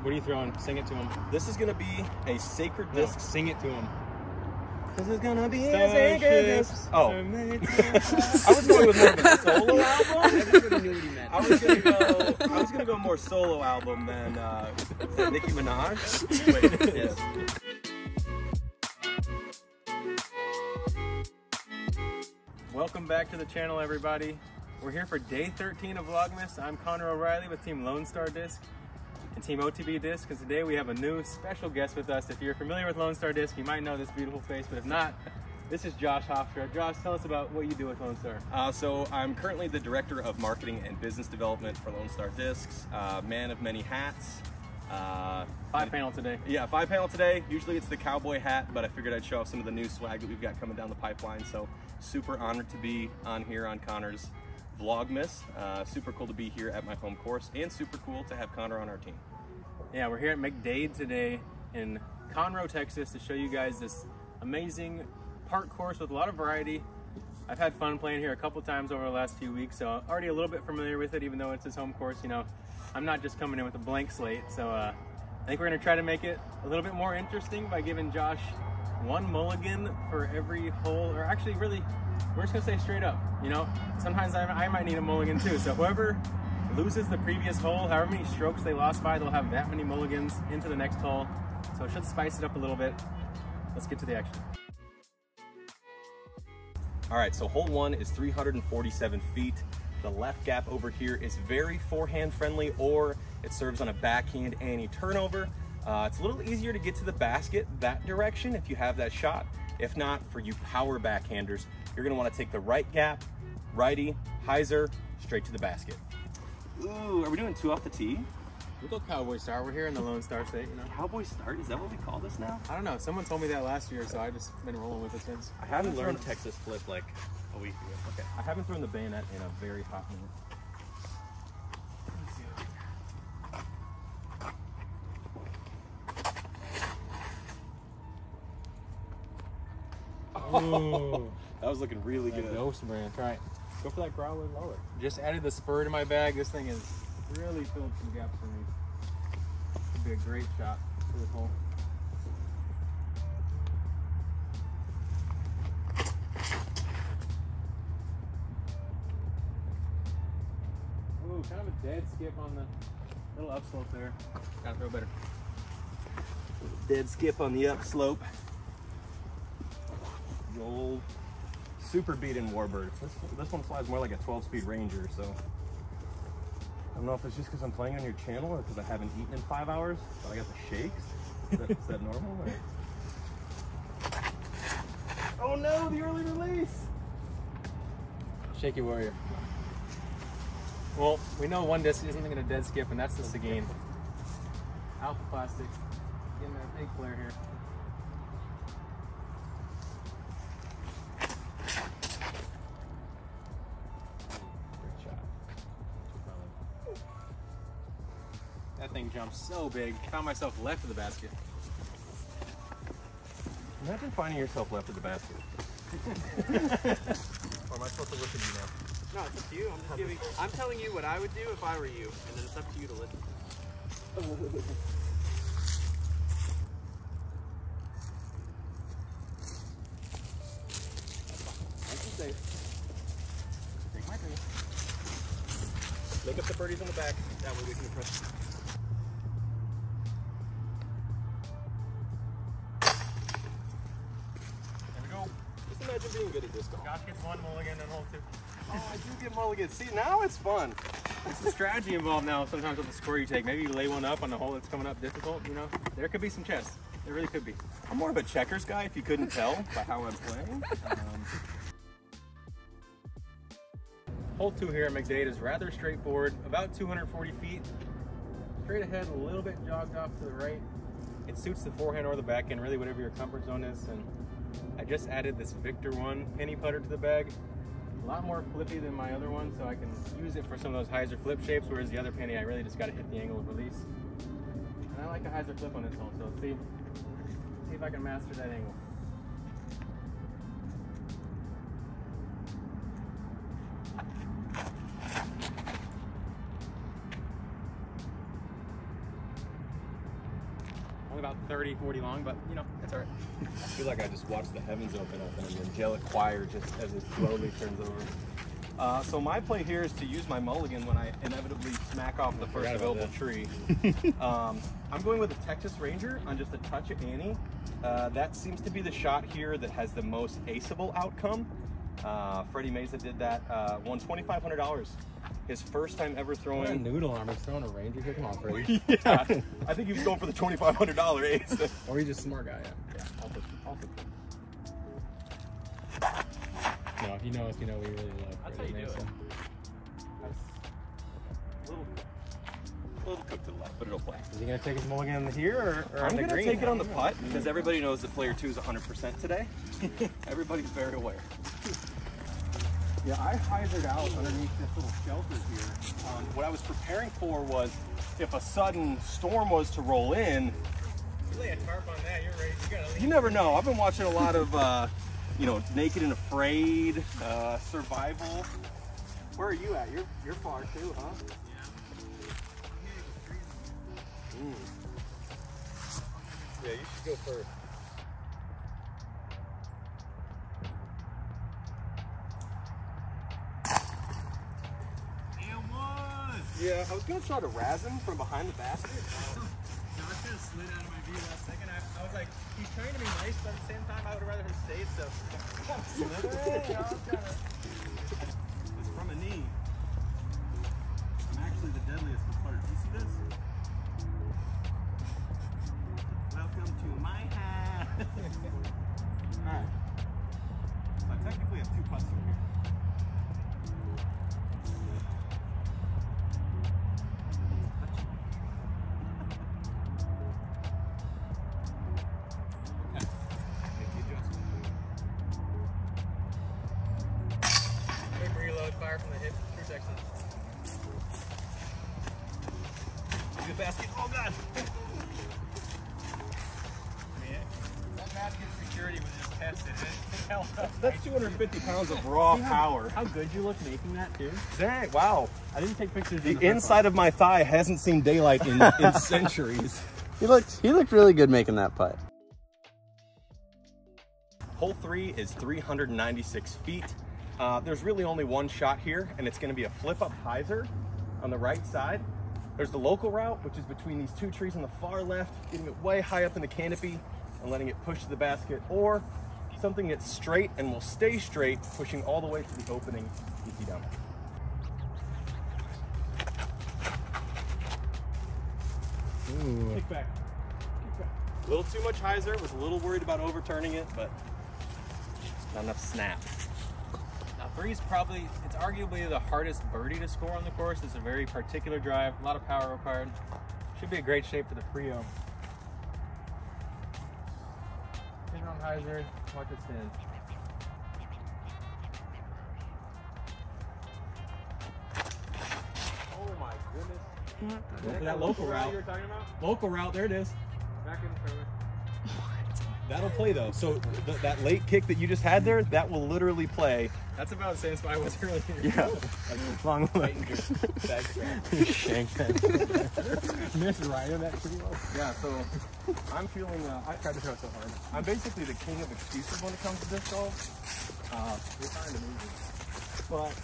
What are you throwing? Sing it to him. This is gonna be a sacred disc. No, sing it to him. This is gonna be a Starships sacred disc. Oh. are made to I was going with more of a solo album. Everybody knew what he meant. I was gonna go more solo album than Nicki Minaj. Wait, yes. Welcome back to the channel, everybody. We're here for day 13 of Vlogmas. I'm Connor O'Reilly with Team Lone Star Disc and Team OTB Disc, and today we have a new special guest with us. If you're familiar with Lone Star Disc, you might know this beautiful face, but if not, this is Josh Hofstra. Josh, tell us about what you do with Lone Star. So I'm currently the Director of Marketing and Business Development for Lone Star Discs. Man of many hats. 5-panel today. Yeah, 5-panel today. Usually it's the cowboy hat, but I figured I'd show off some of the new swag that we've got coming down the pipeline. So super honored to be on here on Connor's Vlogmas. Super cool to be here at my home course, and super cool to have Connor on our team. Yeah, we're here at McDade today in Conroe, Texas, to show you guys this amazing park course with a lot of variety. I've had fun playing here a couple times over the last few weeks, so I'm already a little bit familiar with it, even though it's his home course. You know, I'm not just coming in with a blank slate, so I think we're gonna try to make it a little bit more interesting by giving Josh one mulligan for every hole, or actually really, we're just gonna say straight up, you know, sometimes I might need a mulligan too. So whoever loses the previous hole, however many strokes they lost by, they'll have that many mulligans into the next hole. So it should spice it up a little bit. Let's get to the action. All right, so hole 1 is 347 feet. The left gap over here is very forehand friendly, or it serves on a backhand any turnover. It's a little easier to get to the basket that direction if you have that shot. If not, for you power backhanders, you're gonna wanna take the right gap, righty, hyzer, straight to the basket. Ooh, are we doing 2 off the tee? We'll go Cowboy Star. We're here in the Lone Star State, you know. Cowboy start, is that what we call this now? I don't know. Someone told me that last year, so I've just been rolling with it since. I haven't learned Texas flip like a week ago. Okay. I haven't thrown the bayonet in a very hot minute. Ooh. That was looking really good. Ghost brand. Try it. Go for that growler lower. Just added the spur to my bag. This thing has really filled some gaps for me. Could be a great shot for this hole. Ooh, kind of a dead skip on the little upslope there. Gotta throw better. Dead skip on the upslope. The old super beaten Warbird. This one flies more like a 12-speed Ranger, so I don't know if it's just because I'm playing on your channel or because I haven't eaten in 5 hours, but I got the shakes. Is that normal? Or... Oh no, the early release! Shaky Warrior. Well, we know one disc isn't going to dead skip, and that's the Seguin. Alpha Plastic. Getting that big flare here. That thing jumps so big. Found myself left of the basket. Imagine finding yourself left of the basket. Or am I supposed to listen to you now? No, it's up to you. I'm telling you what I would do if I were you, and then it's up to you to listen. Take my turn. Look up the birdies on the back. That way we can impress. There we go. Just imagine being good at disc golf. Josh gets one mulligan and hole 2. Oh, I do get mulligans. See, now it's fun. It's the strategy involved now sometimes with the score you take. Maybe you lay one up on the hole that's coming up difficult, you know? There could be some chess. There really could be. I'm more of a checkers guy, if you couldn't tell by how I'm playing. Hole 2 here at McDade is rather straightforward, about 240 feet. Straight ahead, a little bit jogged off to the right. It suits the forehand or the backhand, really whatever your comfort zone is. And I just added this Victor 1 penny putter to the bag. A lot more flippy than my other one, so I can use it for some of those hyzer flip shapes, whereas the other penny, I really just got to hit the angle of release. And I like a hyzer flip on this hole, so let's see if I can master that angle. only about 30, 40 long, but you know, it's all right. I feel like I just watched the heavens open up and an angelic choir just as it slowly turns over. So my play here is to use my mulligan when I inevitably smack off the first available tree. I'm going with a Texas Ranger on just a touch of Annie. That seems to be the shot here that has the most aceable outcome. Freddie Meza did that, won $2,500. His first time ever throwing. What a noodle arm. He's throwing a Ranger here. Come on, Freddie. Yeah, I think he was going for the $2,500 ace. Or he's just a smart guy, Yeah, also. No, if you know us, you know we really love That's how you do it. A little cooked to the left, but it'll play. Is he going to take his mulligan here or I'm on the going to green? take it on the putt because everybody knows that player 2 is 100% today. Everybody's very aware. Yeah, I hyzered out underneath this little shelter here. What I was preparing for was if a sudden storm was to roll in. You lay a tarp on that, you're ready. You gotta leave. You never know. I've been watching a lot of, you know, Naked and Afraid, survival. Where are you at? You're far too, huh? Mm. Yeah, you should go first. Yeah, I was going to try to razz him from behind the basket. Josh just slid out of my view last second. I was like, he's trying to be nice, but at the same time, I would have rather him stayed, so. It's from a knee. I'm actually the deadliest putter. Do you see this? Welcome to my house. Alright. So I technically have 2 putts from here. Fire from the hip, True Texan. Good basket. Oh god! That basket security was just tested. That's 250 pounds of raw power. How good you look making that, too. Dang, wow. I didn't take pictures. The inside of my thigh hasn't seen daylight in centuries. He looked really good making that putt. Hole 3 is 396 feet. There's really only one shot here, and it's going to be a flip-up hyzer on the right side. There's the local route, which is between these 2 trees on the far left, getting it way high up in the canopy and letting it push to the basket, or something that's straight and will stay straight, pushing all the way to the opening easy down. Ooh. Kick back. Kick back. A little too much hyzer. Was a little worried about overturning it, but not enough snap. Now 3 is probably, it's arguably the hardest birdie to score on the course. It's a very particular drive, a lot of power required. Should be a great shape for the Prio. Hit on hyzer, watch it spin. Oh my goodness. That local route. You were talking about? Local route, there it is. Back in the fairway. That'll play though. So that late kick that you just had there, that will literally play. That's about the same spot I was earlier. Yeah. Long way. Shank that. Missed right on that pretty well. Yeah, so I'm feeling, I tried to throw it so hard. I'm basically the king of excuses when it comes to disc golf. You're kind of amazing. But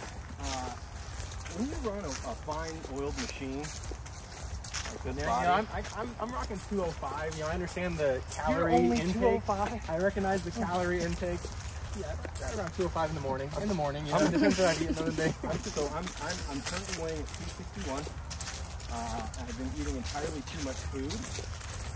when you run a fine oiled machine, like this body, I'm rocking 205. You know, I understand the You're calorie only intake. 205? I recognize the calorie intake. Yeah, right around 205 in the morning. You know, it depends what I eat another day. So I'm currently weighing at 261. I've been eating entirely too much food,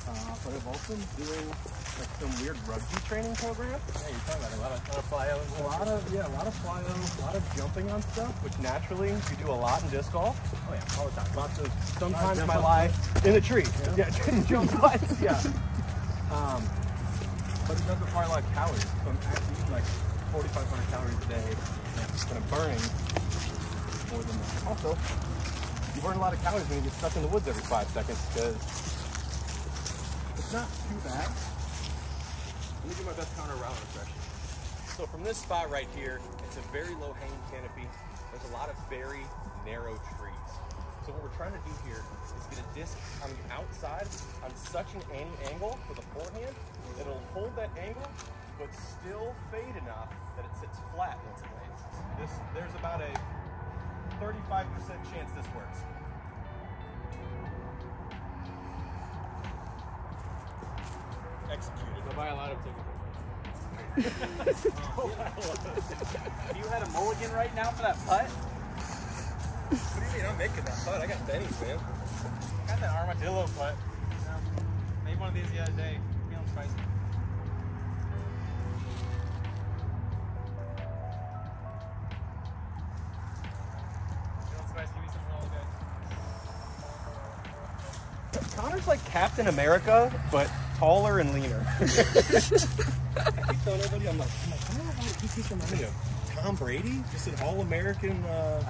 but I've also been doing like some weird rugby training program. Yeah, you're talking about a lot of plyo. A lot of plyo, a lot of jumping on stuff, which naturally you do a lot in disc golf. Oh yeah, all the time. Lots of sometimes in my life in a tree. Yeah, jump butts. Yeah. But it does require a lot of calories. So I'm actually eating like 4,500 calories a day, and I'm burning more than that. Also, you burn a lot of calories when you get stuck in the woods every 5 seconds because it's not too bad. Let me do my best counter route impression. So from this spot right here, it's a very low hanging canopy. There's a lot of very narrow trees. So what we're trying to do here is get a disc on the outside on such an angle with a forehand, it'll hold that angle, but still fade enough that it sits flat once it lands. There's about a 35% chance this works. Executed. Go buy a lot of tickets. If you had a mulligan right now for that putt, What do you mean? I'm making that putt. I got bennies, man. Got that armadillo putt. Made one of these the other day. Feeling spicy. Feeling spicy. Give me some roll, guys. Connor's like Captain America, but taller and leaner. I keep telling everybody, I'm like, I don't know why he keeps reminding me of Tom Brady, just an all-American.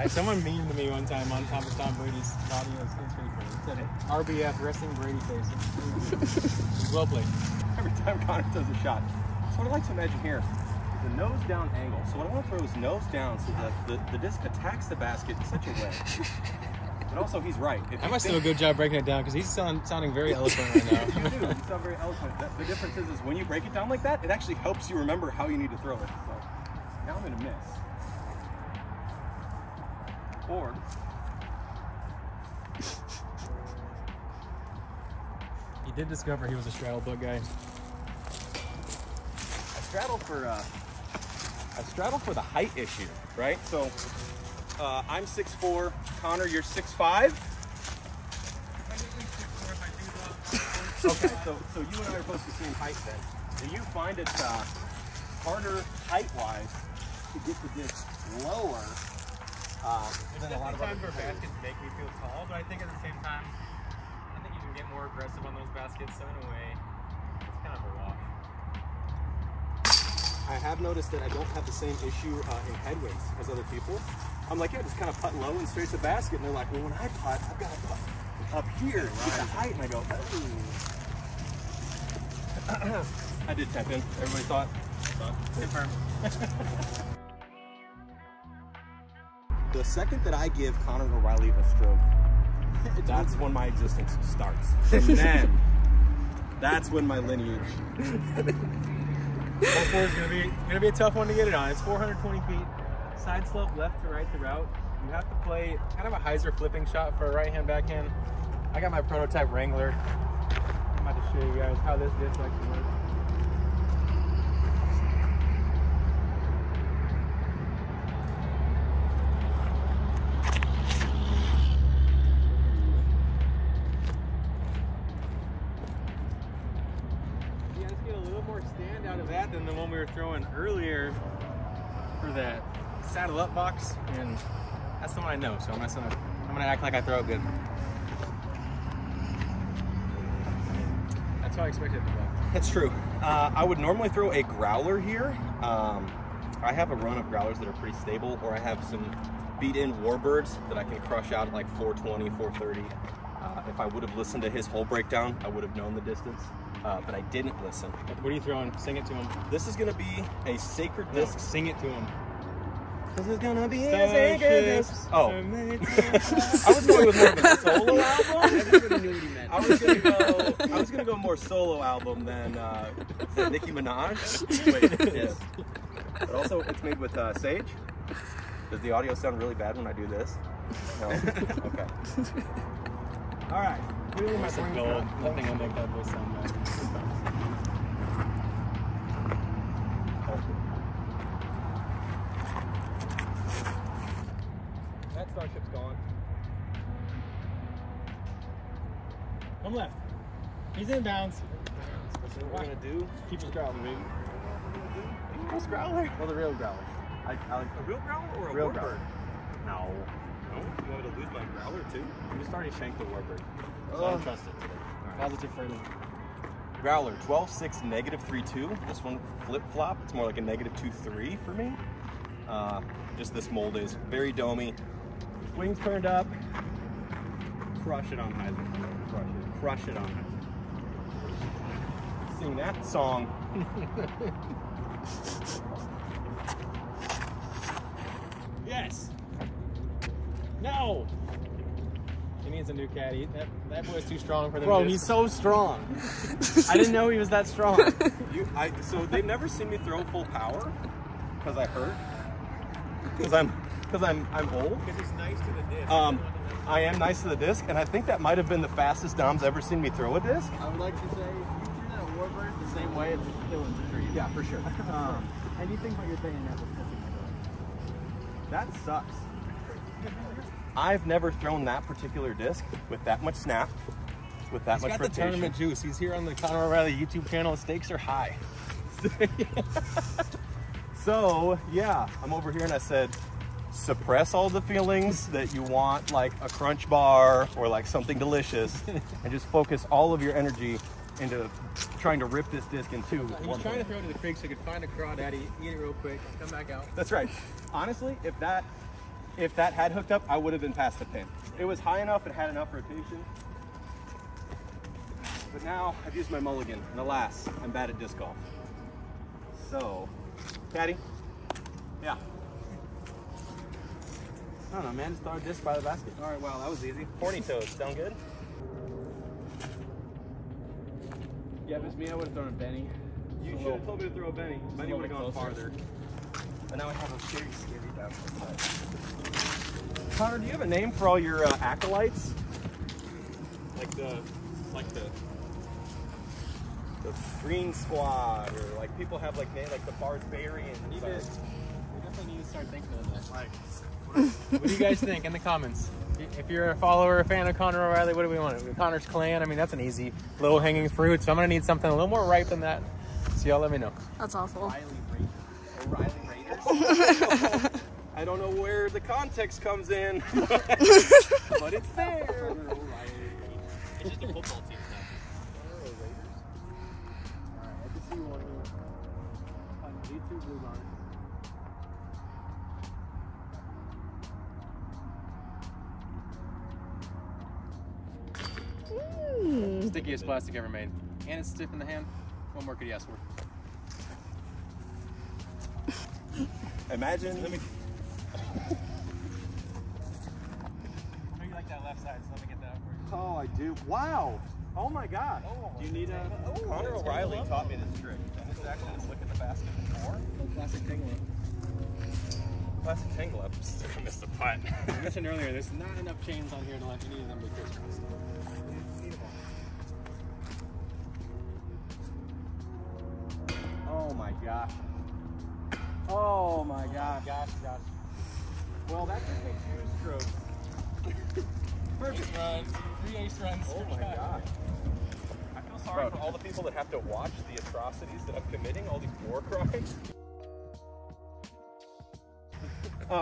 Someone memed to me one time on top of Tom Brady's body. It was pretty funny. It said RBF, resting Brady face. Well played. Every time Connor does a shot. So what I like to imagine here is a nose down angle. So what I want to throw is nose down so that the disc attacks the basket in such a way. But also, he's right. I must do a good job breaking it down because he's sounding very eloquent right now. You do. You sound very eloquent. The difference is when you break it down like that, it actually helps you remember how you need to throw it. So now I'm going to miss. Or He did discover he was a straddle book guy. I straddle for the height issue, right? So I'm 6'4", Connor, you're 6'5". Okay, so you and I are both the same height then. Do you find it harder height-wise to get the disc lower than a lot of other Sometimes where players? baskets make me feel tall, but I think at the same time, I think you can get more aggressive on those baskets. So in a way, it's kind of a wash. I have noticed that I don't have the same issue in headwinds as other people. I'm like, yeah, just kind of putt low and straight to the basket. And they're like, well, when I putt, I've got to putt up here to get the height. And I go, oh. I did tap in. Everybody thought? Confirmed. The second that I give Connor O'Reilly a stroke, that's when my existence starts. And then, that's when my lineage. Hole 4 is gonna be a tough one to get it on. It's 420 feet. Side slope left to right the route. You have to play kind of a hyzer flipping shot for a right hand backhand. I got my prototype Wrangler. I'm about to show you guys how this disc actually works. You guys get a little more stand out of that than the one we were throwing earlier for that saddle up box, and that's the one I know, so I'm gonna act like I throw it good. That's how I expected it to go. That's true. I would normally throw a growler here. I have a run of growlers that are pretty stable, or I have some beat-in warbirds that I can crush out at like 420, 430. If I would have listened to his whole breakdown, I would have known the distance, but I didn't listen. What are you throwing? Sing it to him. This is gonna be a sacred No, disc. sing it to him. This is gonna be a sacred disc. Oh, I I was going with more of a solo album. everybody knew what he meant. I was gonna go more solo album than Nicki Minaj. Wait, yes. But also, it's made with Sage. Does the audio sound really bad when I do this? No. Okay. All right. Clearly my Voice of brain's gold. not- Nothing will make that voice sound bad. That starship's gone. Come left. He's in bounds. That's what we're gonna do. Keep his growling, baby. What's growler? Well, the real growler. A real growler or a Real warbird? growler. No. No? You want me to lose my growler too? You just already shanked the warbird. So I Ugh. don't trust it today. Positive for me. Growler, 12.6, -3.2. This one flip-flop. It's more like a -2.3 for me. Just this mold is very domey. Wings turned up. Crush it on Heiser. Crush it. Crush it on Heiser. Sing that song. Yes. No. She needs a new caddy. That boy's too strong for them. Bro, he's so strong. I didn't know he was that strong. So they've never seen me throw full power because I hurt. Because I'm old. Because he's nice to the disc. I am nice to the disc, and I think that might have been the fastest Dom's ever seen me throw a disc. I would like to say, if you threw that Warbird the same way, it's killing the tree. Yeah, for sure. Anything but your bayonet was touching my dog. That sucks. I've never thrown that particular disc with that much snap, with that much He's got rotation. the tournament juice. He's here on the Conor O'Reilly YouTube channel. Stakes are high. So, yeah, I'm over here and I said, suppress all the feelings that you want, like a crunch bar or like something delicious, and just focus all of your energy into trying to rip this disc in two. He was trying to throw it to the creek so he could find a crawdaddy, eat it real quick, come back out. That's right. Honestly, if that had hooked up, I would have been past the pin. It was high enough, it had enough rotation. But now I've used my mulligan, and alas, I'm bad at disc golf. So, caddy, yeah. I don't know, man. Just throw a disc by the basket. All right, wow, that was easy. Horny toes, sound good? Yeah, if it's me, I would have thrown a Benny. You should have told me to throw a Benny. Benny would have gone farther. But now I have a scary down. Connor, do you have a name for all your acolytes? Like the Green Squad, or like people have like names like the Barbarians. We definitely need to start thinking of that. Like, what do you guys think in the comments? If you're a follower, a fan of Conor O'Reilly, what do we want? Connor's Clan? I mean, that's an easy, low-hanging fruit. So I'm gonna need something a little more ripe than that. So y'all let me know. That's awful. O'Reilly Raiders. I don't know where the context comes in, but it's there. It's just a football team. Alright, I can see one here. On YouTube Blue Barn. Stickiest plastic ever made. And it's stiff in the hand. What more could you ask for? Imagine. I know you like that left side, so let me get that up for you. Oh, I do. Wow. Oh my God. Do you need a Conor O'Reilly taught me this trick. And this actually is look in the basket before. plastic tangle? Plastic tangle up. Still gonna miss the putt. I mentioned earlier, there's not enough chains on here to let any of them be crisscrossed. Oh my gosh. Oh my gosh. Gosh. Well, that took me 2 strokes. Perfect run. 3 ace runs. Oh my gosh. I feel sorry for all the people that have to watch the atrocities that I'm committing, all these war crimes.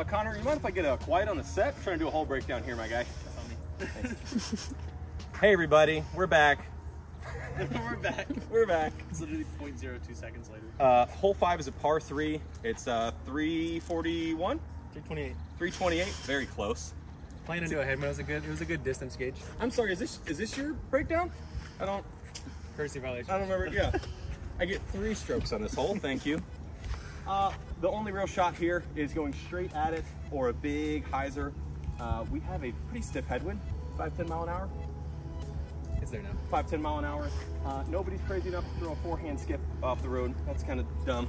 Connor, you mind if I get quiet on the set? I'm trying to do a whole breakdown here, my guy. Thanks. Hey everybody, we're back. We're back. It's literally 0.02 seconds later. Hole 5 is a par 3. It's 341? 328. 328, very close. Playing into a head, but it was a good distance gauge. I'm sorry, is this your breakdown? Courtesy violation. I don't remember. Yeah. I get 3 strokes on this hole. Thank you. The only real shot here is going straight at it or a big hyzer. We have a pretty stiff headwind, 5-10 mile an hour. It's there now. 5-10 mile an hour. Nobody's crazy enough to throw a forehand skip off the road. That's kind of dumb.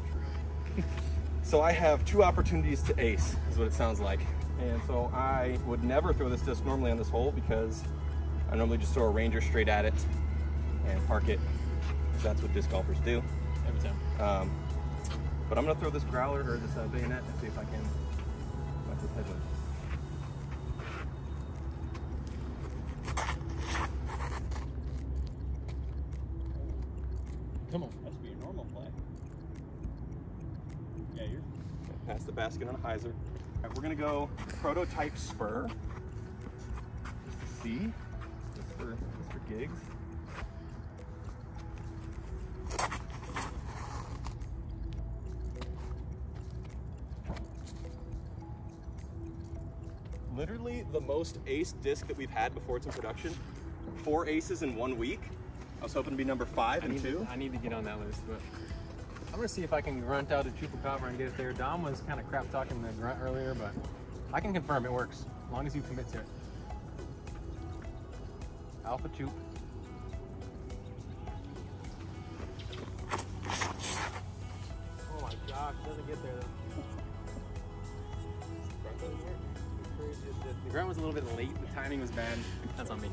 So I have 2 opportunities to ace, is what it sounds like. And so I would never throw this disc normally on this hole because I normally just throw a Ranger straight at it and park it, because that's what disc golfers do. Every time. But I'm gonna throw this growler or this bayonet and see if I can watch this headwind. Come on. That should be a normal play. Yeah, you're. Pass the basket on a hyzer. All right, we're gonna go prototype spur. Just to see. Just for gigs. Literally the most ace disc that we've had before it's in production. 4 aces in 1 week. I was hoping to be number 5 and 2. I need to get on that list, but I'm gonna see if I can grunt out a chupacabra and get it there. Dom was kind of crap talking the grunt earlier, but I can confirm it works as long as you commit to it. Alpha 2. Oh my gosh, it doesn't get there though. The ground was a little bit late, the timing was bad. That's on me.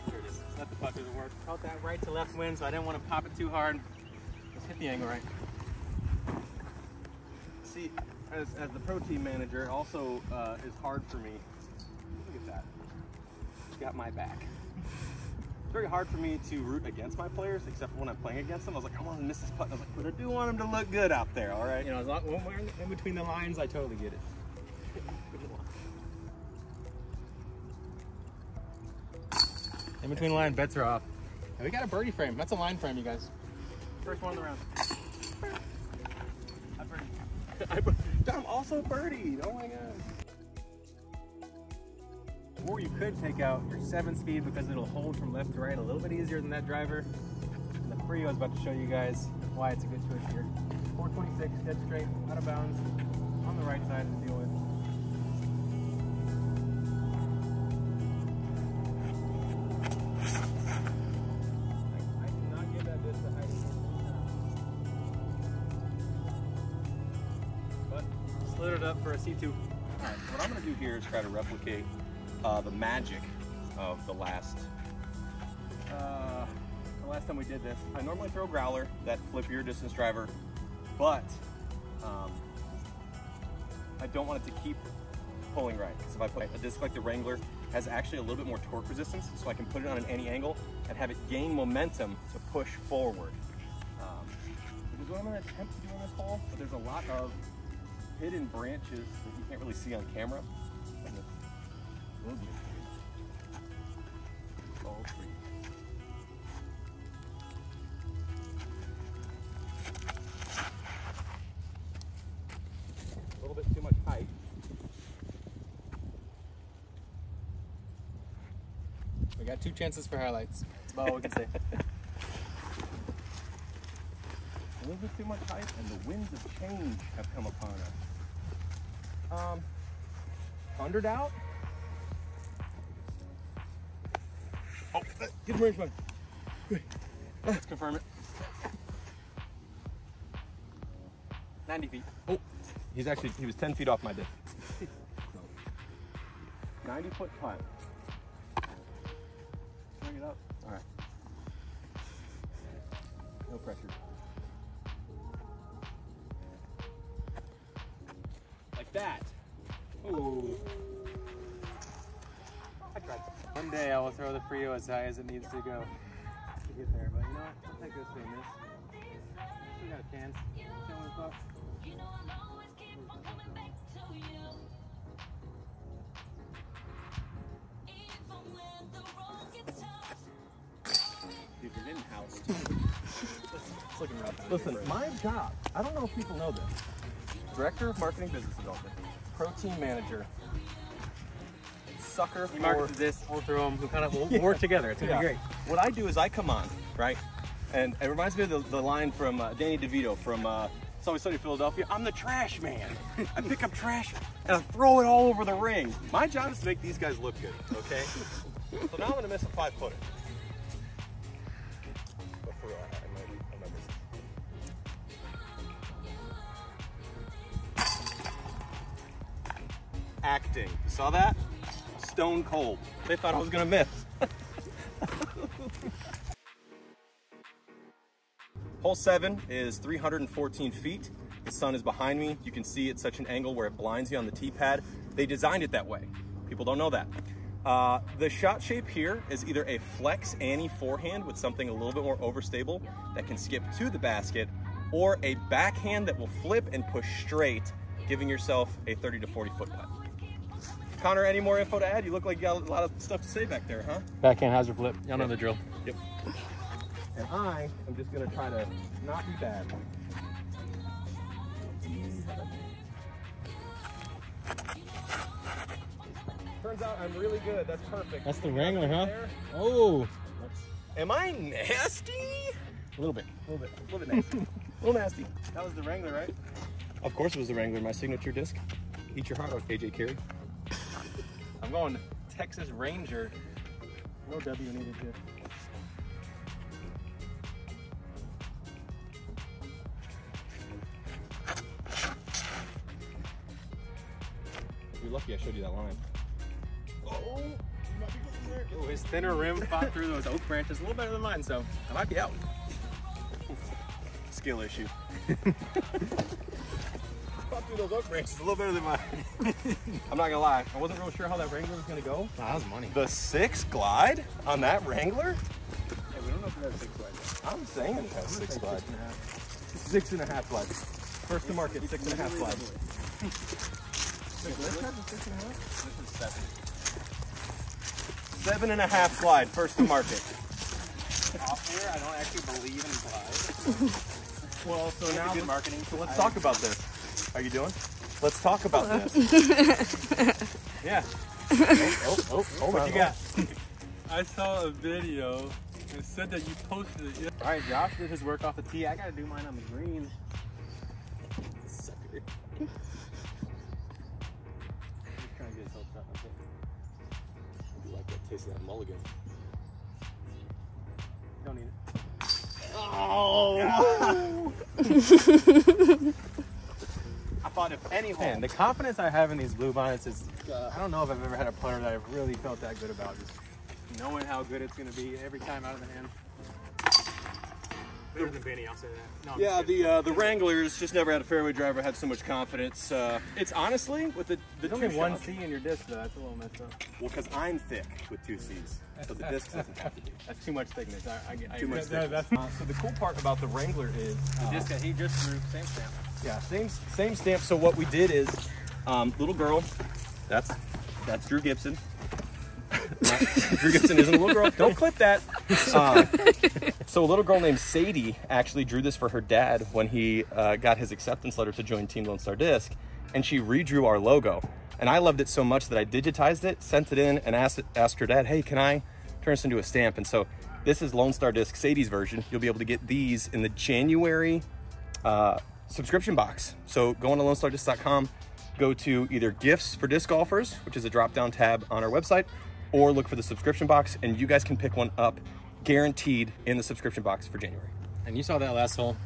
There it is. Let the putt do the work. Felt that right to left wind, so I didn't want to pop it too hard. Just hit the angle right. See, as the pro team manager, it also is hard for me. Look at that. Got my back. It's very hard for me to root against my players, except for when I'm playing against them. I was like, I want to miss this putt. I was like, but I do want them to look good out there, all right? You know, as long when we're in between the lines, I totally get it. In between the line, bets are off. And we got a birdie frame. That's a line frame, you guys. First one of the round. I birdied. I'm also birdied. Oh my god. Or you could take out your 7-speed because it'll hold from left to right a little bit easier than that driver. And the Frio is about to show you guys why it's a good choice here. 426, dead straight, out of bounds, on the right side to deal with. I did not give that disc the height. But slid it up for a C2. All right, so what I'm going to do here is try to replicate the magic of the last time we did this. I normally throw growler, that flippier distance driver, but I don't want it to keep pulling right. Because if I put a disc like the Wrangler, has actually a little bit more torque resistance, so I can put it on any angle and have it gain momentum to push forward. Which is what I'm going to attempt to do on this hole, but there's a lot of hidden branches that you can't really see on camera. All three. A little bit too much height. We got 2 chances for highlights. That's about all we can say. A little bit too much height, and the winds of change have come upon us. 100 out. Oh, get the range one. Let's confirm it. 90 feet. Oh, he was 10 feet off my disc. 90-foot putt. Bring it up. All right. No pressure. Like that. Ooh. I tried. One day I will throw the Frio as high as it needs to go to get there, but you know what? I'll take this swing this. Still got a chance. Can't win puck. Dude, you're getting housed. It's looking rough. Listen, my job, I don't know if people know this. Director of Marketing Business Development, Pro Team Manager, sucker You for... market this, we'll throw them, we'll work together. It's gonna be great. What I do is I come on, right? And it reminds me of the line from Danny DeVito from It's Always Sunny in Philadelphia. I'm the trash man. I pick up trash and I throw it all over the ring. My job is to make these guys look good, okay? So now I'm gonna miss a 5-footer. But for real, I might miss it. Acting. You saw that? Stone cold. They thought I was gonna miss. Hole 7 is 314 feet. The sun is behind me. You can see it's such an angle where it blinds you on the tee pad. They designed it that way. People don't know that. The shot shape here is either a flex Annie forehand with something a little bit more overstable that can skip to the basket, or a backhand that will flip and push straight, giving yourself a 30 to 40 foot putt. Connor, any more info to add? You look like you got a lot of stuff to say back there, huh? Backhand hazard flip. Y'all know the drill. Yep. And I am just gonna try to not be bad. Turns out I'm really good. That's perfect. That's the Wrangler, huh? Oh. Am I nasty? A little bit. A little bit nasty. A little nasty. That was the Wrangler, right? Of course it was the Wrangler, my signature disc. Eat your heart out, AJ Carey. I'm going Texas Ranger. No W needed here. You're lucky I showed you that line. Oh, Ooh, his thinner rim fought through those oak branches a little better than mine, so I might be out. skill issue. Fought through those oak branches a little better than mine. I'm not gonna lie, I wasn't real sure how that Wrangler was gonna go. Nah, that was money. The 6 glide on that Wrangler? Yeah, we don't know if it has 6 glide. I'm saying it has 6 glide. 6.5 glide. First to market, 6.5 glide. This has a 6.5? This is 7. 7.5 slide, first to market. Off here, I don't actually believe in glide. Well, so now good marketing. So let's talk about this. How you doing? Let's talk about this. Yeah. Oh, What you got? I saw a video. It said that you posted it. All right, Josh did his work off the tee. I gotta do mine on the green. Sucker. Just trying to get his hopes up. I think. You like that taste of that mulligan? Don't need it. Oh! I thought if any hole. Man, the confidence I have in these blue bonnets is, I don't know if I've ever had a putter that I've really felt that good about. Just knowing how good it's going to be every time out of the hand. Better than Benny, I'll say that. No, Yeah, the Wranglers just never had a fairway driver had so much confidence. It's honestly with the There's only two one shots- C in your disc, though. That's a little messed up. Well, because I'm thick with 2 C's, so the disc doesn't have to be. That's too much thickness. I Too much agree. thickness. So the cool part about the Wrangler is The disc that he just threw, same stamp. yeah, same stamp. So what we did is, little girl, that's Drew Gibson. Drew Gibson isn't a little girl. Don't clip that. So a little girl named Sadie actually drew this for her dad when he got his acceptance letter to join Team Lone Star Disc, and she redrew our logo. And I loved it so much that I digitized it, sent it in, and asked her dad, hey, can I turn this into a stamp? And so this is Lone Star Disc Sadie's version. You'll be able to get these in the January subscription box. So go on to LoneStarDisc.com, go to either gifts for disc golfers, which is a drop-down tab on our website, or look for the subscription box, and you guys can pick one up guaranteed in the subscription box for January. And you saw that last hole.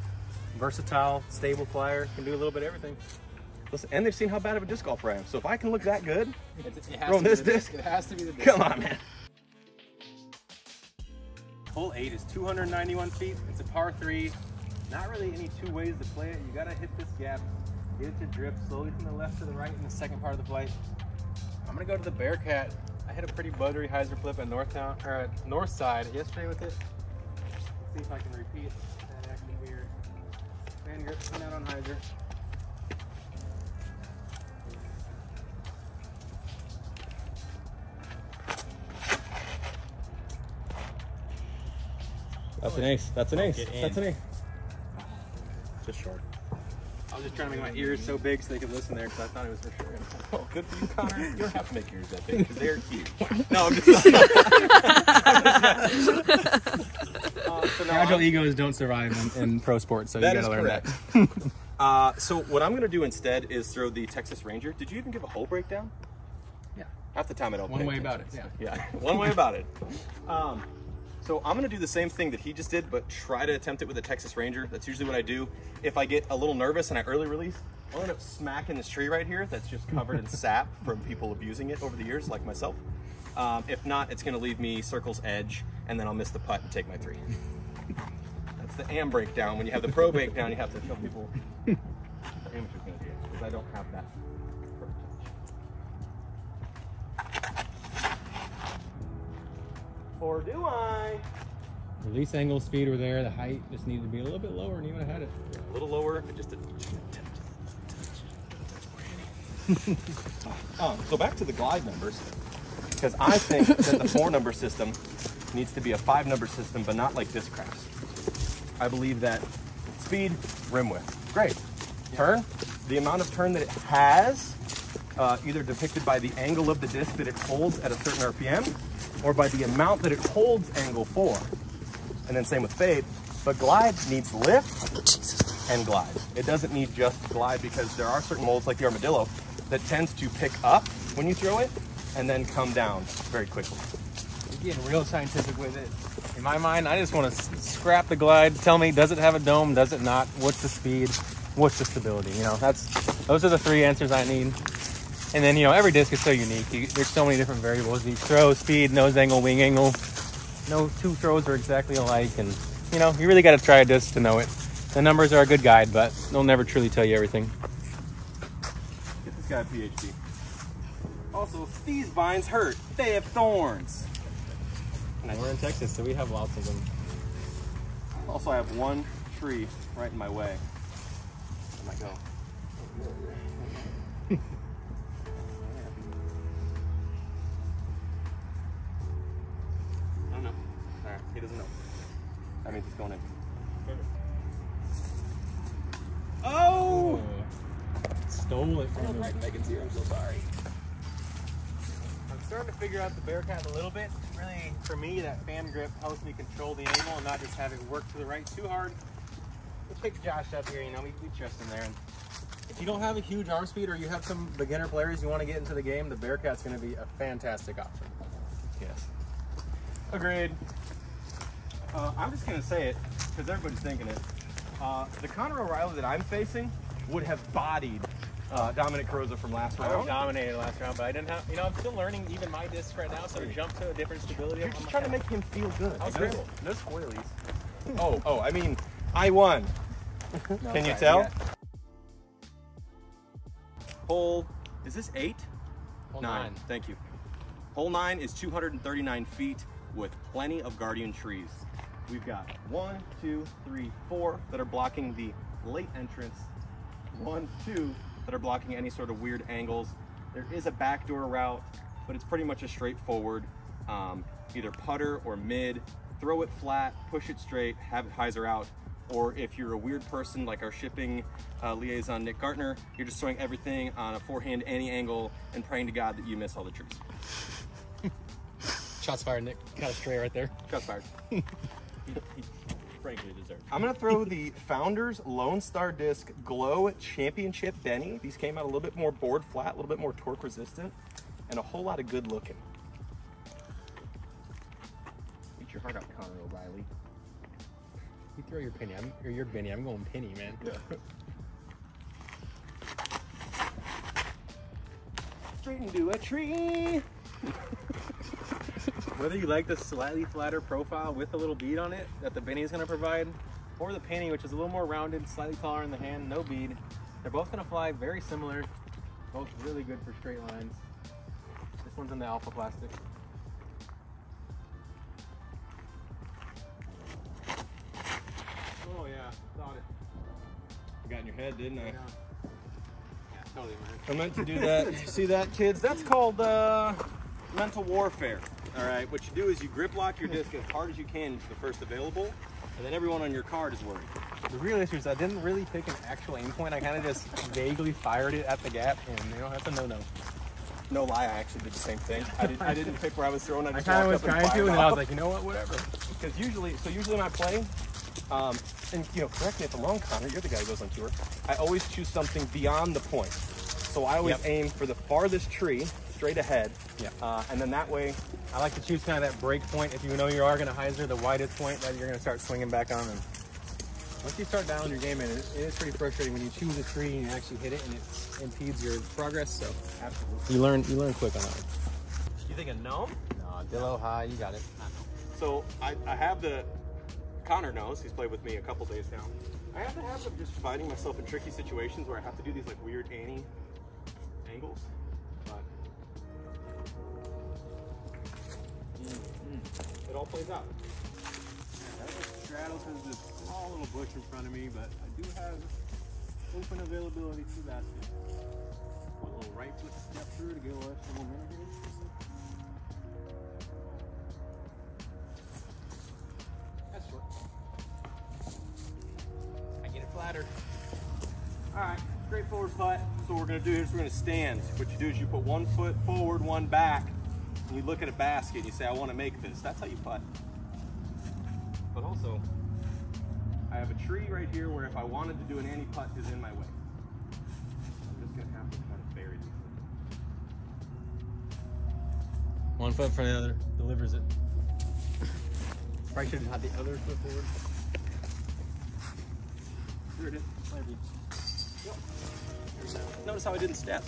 Versatile, stable flyer, can do a little bit of everything. Listen, and they've seen how bad of a disc golfer I am. So if I can look that good, It has Bro, to be this the disc- It has to be the disc. come on, man. Hole 8 is 291 feet. It's a par 3. Not really any two ways to play it. You gotta hit this gap, get it to drip slowly from the left to the right in the second part of the flight. I'm gonna go to the Bearcat. I hit a pretty buttery hyzer flip at north side yesterday with it. Let's see if I can repeat that action here. Fan grip coming out on hyzer. That's an ace. That's an ace. Get in. That's an ace. Just short. I was just trying to make my ears so big so they could listen there because I thought it was for sure. Oh, good for you, Connor. You don't have to make yours that big because they're huge. No, I'm just So now fragile egos don't survive in pro sports, so you That gotta is learn correct. that. So what I'm going to do instead is throw the Texas Ranger. Did you even give a hole breakdown? Yeah. Half the time I don't. One pay way about attention. it, Yeah, one way about it. So I'm going to do the same thing that he just did, but try to attempt it with a Texas Ranger. That's usually what I do. If I get a little nervous and I early release, I'll end up smacking this tree right here that's just covered in sap from people abusing it over the years, like myself. If not, it's going to leave me circle's edge, and then I'll miss the putt and take my 3. That's the am breakdown. When you have the pro breakdown, you have to show people the amateur's going to do it, because I don't have that. Or do I? Release angle, speed were there. The height just needed to be a little bit lower, and you would have had it. A little lower, but just a so back to the glide numbers, because I think that the 4-number system needs to be a 5-number system, but not like Discraft's. I believe that speed, rim width, great. Turn, the amount of turn that it has, either depicted by the angle of the disc that it holds at a certain RPM, or by the amount that it holds angle for. And then same with fade. But glide needs lift, and glide. It doesn't need just glide, because there are certain molds like the Armadillo that tends to pick up when you throw it and then come down very quickly. You're getting real scientific with it. In my mind, I just want to scrap the glide. Tell me, does it have a dome? Does it not? What's the speed? What's the stability? You know, those are the 3 answers I need. And then, you know, every disc is so unique. There's so many different variables. Each throw, speed, nose angle, wing angle. No 2 throws are exactly alike. And, you know, you really got to try a disc to know it. The numbers are a good guide, but they'll never truly tell you everything. Get this guy a PhD. Also, if these vines hurt, they have thorns. And we're in Texas, so we have lots of them. Also, I have one tree right in my way. I might go. I don't know. All right, he doesn't know. That means he's going in. Oh! Stole it from Right, Megan's here. I'm so sorry. I'm starting to figure out the Bearcat a little bit. Really, for me, that fan grip helps me control the angle and not just have it work to the right too hard. We picked Josh up here, you know, we trust him there. And if you don't have a huge arm speed or you have some beginner players you want to get into the game, the Bearcat's going to be a fantastic option. Yes. Agreed. I'm just going to say it because everybody's thinking it. The Conor O'Reilly that I'm facing would have bodied Dominic Carosa from last round. I dominated last round, but I didn't have, you know, I'm still learning even my disc right now, so to jump to a different stability. You're just trying to make him feel good. I was Dribble. No spoilies. Oh, I mean, I won. No, Can you sorry, tell? got Hole, is this 8? Hole 9. Thank you. Hole 9 is 239 feet with plenty of guardian trees. We've got 1, 2, 3, 4 that are blocking the late entrance. 1, 2 that are blocking any sort of weird angles. There is a backdoor route, but it's pretty much a straightforward either putter or mid. Throw it flat, push it straight, have it hyzer out. Or if you're a weird person like our shipping liaison, Nick Gartner, you're just throwing everything on a forehand any angle and praying to God that you miss all the trees. Shots fired, Nick. Got a stray right there. Shots fired. He frankly deserves it. I'm gonna throw the Founders Lone Star Disc Glow Championship Benny. These came out a little bit more board flat, a little bit more torque resistant, and a whole lot of good looking. Eat your heart out, Conor O'Reilly. You throw your penny, or your Benny. I'm going penny, man. Yeah. Straight into a tree. Whether you like the slightly flatter profile with a little bead on it that the Benny is going to provide, or the penny, which is a little more rounded, slightly taller in the hand, no bead, they're both going to fly very similar. Both really good for straight lines. This one's in the alpha plastic. Oh yeah, thought it. I got in your head, didn't I? Yeah, totally, man. I meant to do that. See that, kids? That's called mental warfare. All right, what you do is you grip lock your disc as hard as you can into the first available, and then everyone on your card is worried. The real issue is I didn't really pick an actual aim point. I kind of just vaguely fired it at the gap, and you know, that's a no-no. No lie, I actually did the same thing. I didn't pick where I was throwing. I I just kind of walked was up trying to, and then I was fired like, you know what, whatever. because usually when I play, and you know, correct me if I'm wrong, Connor, you're the guy who goes on tour. I always choose something beyond the point. So I always aim for the farthest tree, straight ahead. Yeah. And then that way, I like to choose kind of that break point. If you know you are going to hyzer, the widest point that you're going to start swinging back on. And once you start dialing your game in, it is pretty frustrating when you choose a tree and you actually hit it and it impedes your progress. So absolutely. you learn quick on that one. You think a gnome? No, Dillo high, you got it. So I have the, Connor knows, he's played with me a couple days now. I have the habit of just finding myself in tricky situations where I have to do these like weird Annie angles. But it all plays out. Straddles has this small little bush in front of me, but I do have open availability to the basket. One little right foot step through to get a little extra momentum here. That's short. I get it flattered. All right, straightforward putt. So what we're gonna do is we're gonna stand. What you do is you put one foot forward, one back, and you look at a basket and you say, I wanna make this. That's how you putt. But also, I have a tree right here where if I wanted to do an anti-putt is in my way. I'm just gonna have to kind of bury these. 1 foot in front of the other, delivers it. Probably should have had the other foot forward. Here it is. Yep. Notice how I didn't step.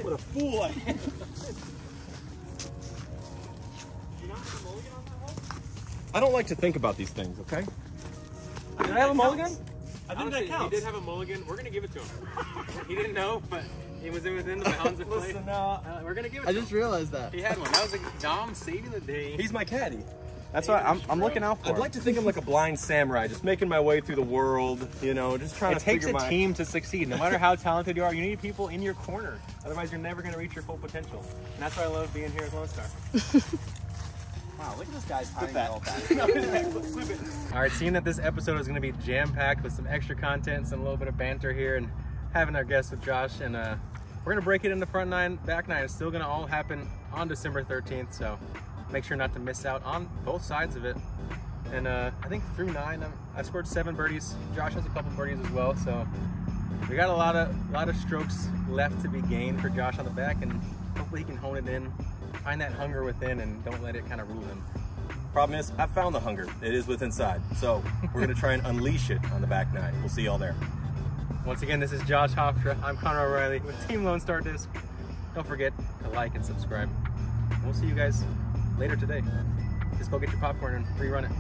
What a fool I am. I don't like to think about these things, okay? Did I have a mulligan? I think that counts. He did have a mulligan. We're gonna give it to him. He didn't know, but it was within the bounds of play. Listen, we're gonna give it to him. I just realized that. He had one. That was like Dom saving the day. he's my caddy. That's why I'm looking out for I'd him. like to think I'm like a blind samurai, just making my way through the world, you know, just trying It to takes figure a my... team to succeed. No matter how talented you are, you need people in your corner. Otherwise, you're never going to reach your full potential. And that's why I love being here as Lone Star. Wow, look at this guy's tying that. it all back. All right, seeing that this episode is going to be jam-packed with some extra content, some little bit of banter here, and having our guests with Josh, and we're going to break it into front nine, back nine. It's still going to all happen on December 13th, so make sure not to miss out on both sides of it. And I think through 9, I scored 7 birdies. Josh has a couple birdies as well, so we got a lot of strokes left to be gained for Josh on the back, and hopefully he can hone it in, find that hunger within, and don't let it kind of rule him. Problem is, I found the hunger. It is within inside. So we're going to try and unleash it on the back nine. We'll see y'all there. Once again, this is Josh Hofstra. I'm Connor O'Reilly with Team Lone Star Disc. Don't forget to like and subscribe. We'll see you guys later today. Just go get your popcorn and rerun it.